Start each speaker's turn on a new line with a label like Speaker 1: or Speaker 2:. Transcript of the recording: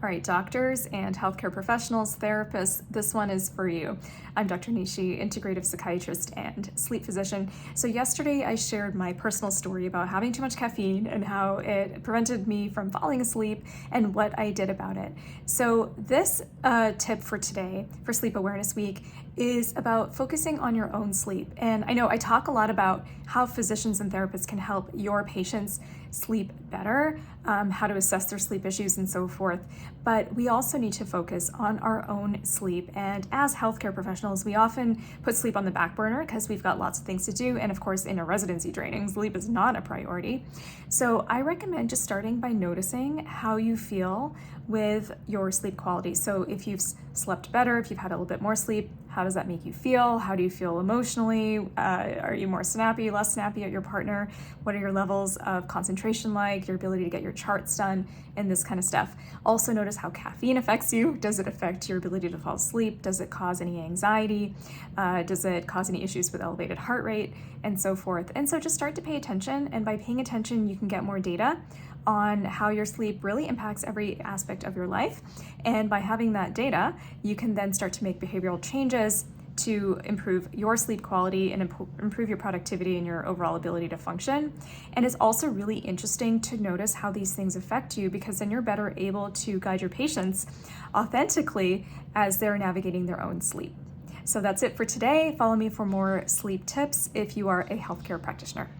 Speaker 1: All right, doctors and healthcare professionals, therapists, this one is for you. I'm Dr. Nishi, integrative psychiatrist and sleep physician. So yesterday I shared my personal story about having too much caffeine and how it prevented me from falling asleep and what I did about it. So this tip for today, for Sleep Awareness Week, is about focusing on your own sleep. And I know I talk a lot about how physicians and therapists can help your patients sleep better, how to assess their sleep issues and so forth. But we also need to focus on our own sleep. And as healthcare professionals, we often put sleep on the back burner because we've got lots of things to do. And of course, in a residency training, sleep is not a priority. So I recommend just starting by noticing how you feel with your sleep quality. So if you've slept better, if you've had a little bit more sleep, how does that make you feel? How do you feel emotionally? Are you more snappy, less snappy at your partner? What are your levels of concentration like, your ability to get your charts done, and this kind of stuff. Also notice how caffeine affects you. Does it affect your ability to fall asleep? Does it cause any anxiety? Does it cause any issues with elevated heart rate, and so forth? And so just start to pay attention, and by paying attention, you can get more data on how your sleep really impacts every aspect of your life. And by having that data, you can then start to make behavioral changes to improve your sleep quality and improve your productivity and your overall ability to function. And it's also really interesting to notice how these things affect you, because then you're better able to guide your patients authentically as they're navigating their own sleep. So that's it for today. Follow me for more sleep tips if you are a healthcare practitioner.